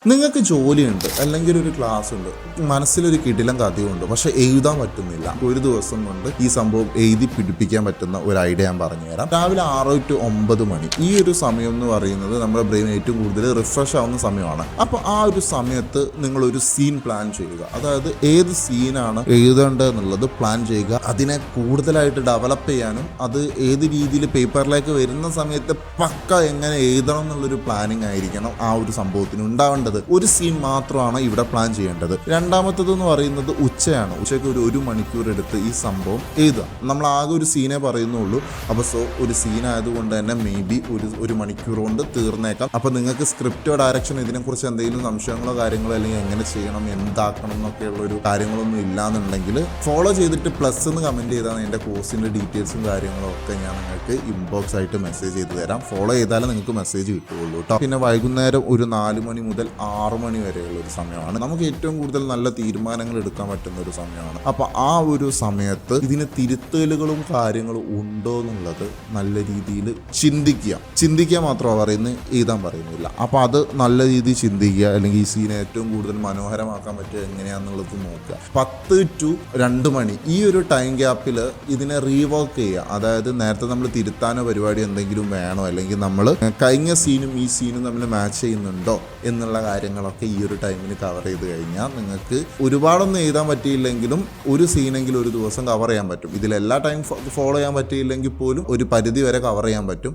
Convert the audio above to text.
നിങ്ങൾക്ക് ജോലിയുണ്ട് അല്ലെങ്കിൽ ഒരു ക്ലാസ് ഉണ്ട്, മനസ്സിലൊരു കിടിലം കഥയുണ്ട്, പക്ഷെ എഴുതാൻ പറ്റുന്നില്ല. ഒരു ദിവസം കൊണ്ട് ഈ സംഭവം എഴുതി പിടിപ്പിക്കാൻ പറ്റുന്ന ഒരു ഐഡിയ ഞാൻ പറഞ്ഞുതരാം. രാവിലെ 6 to 9 മണി ഈ ഒരു സമയം എന്ന് പറയുന്നത് നമ്മുടെ ബ്രെയിൻ ഏറ്റവും കൂടുതൽ റിഫ്രഷ് ആവുന്ന സമയമാണ്. അപ്പോൾ ആ ഒരു സമയത്ത് നിങ്ങൾ ഒരു സീൻ പ്ലാൻ ചെയ്യുക. അതായത് ഏത് സീനാണ് എഴുതേണ്ടതെന്നുള്ളത് പ്ലാൻ ചെയ്യുക. അതിനെ കൂടുതലായിട്ട് ഡെവലപ്പ് ചെയ്യാനും അത് ഏത് രീതിയിൽ പേപ്പറിലേക്ക് വരുന്ന സമയത്ത് പക്ക എങ്ങനെ എഴുതണം എന്നുള്ളൊരു പ്ലാനിങ് ആയിരിക്കണം ആ ഒരു സംഭവത്തിന് ഉണ്ടാവേണ്ടത്. ഒരു സീൻ മാത്രമാണ് ഇവിടെ പ്ലാൻ ചെയ്യേണ്ടത്. രണ്ടാമത്തത് എന്ന് പറയുന്നത് ഉച്ചയാണ്. ഉച്ചയ്ക്ക് ഒരു മണിക്കൂർ എടുത്ത് ഈ സംഭവം എഴുതുക. നമ്മൾ ആകെ ഒരു സീനേ പറയുന്നുള്ളൂ. അപ്പോൾ ഒരു സീൻ ആയതുകൊണ്ട് തന്നെ മേ ബി ഒരു മണിക്കൂർ കൊണ്ട് തീർന്നേക്കാം. അപ്പോൾ നിങ്ങൾക്ക് സ്ക്രിപ്റ്റോ ഡയറക്ഷനോ ഇതിനെക്കുറിച്ച് എന്തെങ്കിലും സംശയങ്ങളോ കാര്യങ്ങളോ അല്ലെങ്കിൽ എങ്ങനെ ചെയ്യണം എന്താക്കണം എന്നൊക്കെയുള്ള ഒരു കാര്യങ്ങളൊന്നും ഇല്ലാന്നുണ്ടെങ്കിൽ ഫോളോ ചെയ്തിട്ട് പ്ലസ് എന്ന് കമൻറ്റ് ചെയ്താൽ എൻ്റെ കോഴ്സിൻ്റെ ഡീറ്റെയിൽസും കാര്യങ്ങളും ഒക്കെ ഞാൻ നിങ്ങൾക്ക് ഇൻബോക്സ് ആയിട്ട് മെസ്സേജ് ചെയ്ത് തരാം. ഫോളോ ചെയ്താലേ നിങ്ങൾക്ക് മെസ്സേജ് കിട്ടുകയുള്ളൂ കേട്ടോ. പിന്നെ വൈകുന്നേരം ഒരു 4 മണി മുതൽ 6 മണി വരെയുള്ള ഒരു സമയമാണ് നമുക്ക് ഏറ്റവും കൂടുതൽ നല്ല തീരുമാനങ്ങൾ എടുക്കാൻ പറ്റുന്ന ഒരു സമയമാണ്. അപ്പോൾ ആ ഒരു സമയത്ത് ഇതിന് തിരുത്തലുകളും കാര്യങ്ങളും ഉണ്ടോ എന്നുള്ളത് നല്ല രീതിയിൽ ചിന്തിക്കുക മാത്രമാണ് പറയുന്നത്, എഴുതാൻ പറയുന്നില്ല. അപ്പോൾ അത് നല്ല രീതിയിൽ ചിന്തിക്കുക. അല്ലെങ്കിൽ ഈ സീനെ ഏറ്റവും കൂടുതൽ മനോഹരമാക്കാൻ പറ്റുക എങ്ങനെയാണെന്നുള്ളത് നോക്കുക. 10 to 2 മണി ഈ ഒരു ടൈം ഗ്യാപ്പിൽ ഇതിനെ റീവർക്ക് ചെയ്യുക. അതായത് നേരത്തെ നമ്മൾ തിരുത്താനോ പരിപാടി എന്തെങ്കിലും വേണോ, അല്ലെങ്കിൽ നമ്മൾ കഴിഞ്ഞ സീനും ഈ സീനും തമ്മിൽ മാച്ച് ചെയ്യുന്നുണ്ടോ എന്നുള്ള കാര്യങ്ങളൊക്കെ ഈ ഒരു ടൈമിൽ കവർ ചെയ്ത് കഴിഞ്ഞാൽ നിങ്ങൾക്ക് ഒരുപാടൊന്നും എഴുതാൻ പറ്റിയില്ലെങ്കിലും ഒരു സീനെങ്കിലും ഒരു ദിവസം കവർ ചെയ്യാൻ പറ്റും. ഇതിലെല്ലാ ടൈം ഫോളോ ചെയ്യാൻ പറ്റിയില്ലെങ്കിൽ പോലും ഒരു പരിധി വരെ കവർ ചെയ്യാൻ പറ്റും.